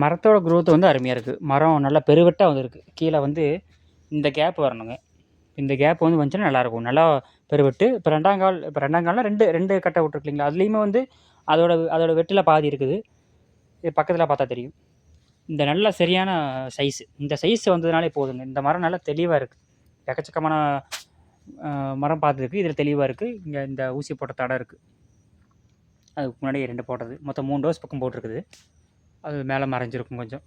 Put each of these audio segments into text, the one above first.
மரத்தோட க்ரோத் வந்து அருமையாக இருக்குது. மரம் நல்லா பெருவெட்டாக வந்திருக்கு. கீழே வந்து இந்த கேப் வரணுங்க. இந்த கேப் வந்து வந்துச்சுன்னா நல்லாயிருக்கும். நல்லா பெருவெட்டு. இப்போ 2ஆங்கால்னா 2 கட்டை விட்ருக்கு இல்லைங்களா? அதுலேயுமே வந்து அதோட வெட்டில பாதி இருக்குது. இது பக்கத்தில் பார்த்தா தெரியும். இந்த நல்ல சரியான சைஸு. இந்த சைஸ் வந்ததுனாலே போதுங்க. இந்த மரம் நல்லா தெளிவாக இருக்குது. எக்கச்சக்கமான மரம் பார்த்துருக்கு. இதில் தெளிவாக இருக்குது. இங்கே இந்த ஊசி போட்ட தடம் இருக்குது. அதுக்கு முன்னாடி 2 போட்டது. மொத்தம் 3 டோஸ் பக்கம் போட்டிருக்குது. அது மேலே மறைஞ்சிருக்கும் கொஞ்சம்.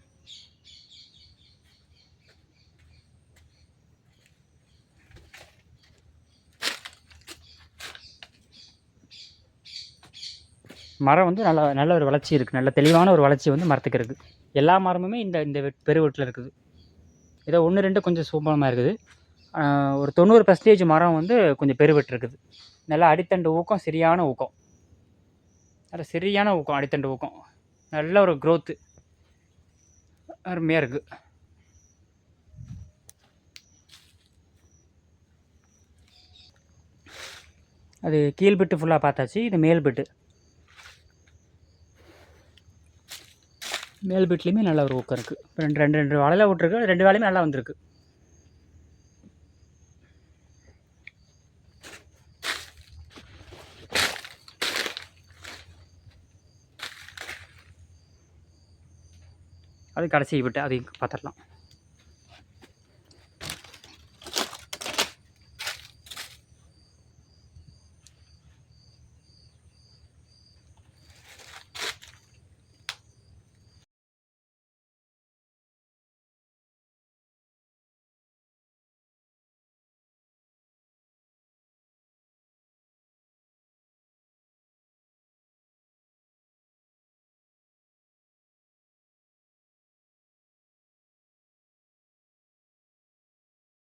மரம் வந்து நல்ல ஒரு வளர்ச்சி இருக்குது. நல்ல தெளிவான ஒரு வளர்ச்சி வந்து மரத்துக்கு இருக்குது. எல்லா மரமுமே இந்த பெருவெட்டில் இருக்குது. ஏதோ 1, 2 கொஞ்சம் சோம்பலமாக இருக்குது. ஒரு 90% மரம் வந்து கொஞ்சம் பெருவெட்டு இருக்குது. நல்லா அடித்தண்டு ஊக்கம், சரியான ஊக்கம். அடித்தண்டு ஊக்கம். நல்ல ஒரு க்ரோத்து. அருமையாக இருக்குது. அது கீழ் பெட்டு ஃபுல்லாக பார்த்தாச்சு. இது மேல் பெட்டு. மேல் பெட்லேயுமே நல்ல ஒரு ஊக்கம் இருக்குது. இப்போ ரெண்டு வாழையில் விட்ருக்கு. 2 வாழையுமே நல்லா வந்திருக்கு. அது கடைசி பெட்டு. அதையும் பார்த்துடலாம்.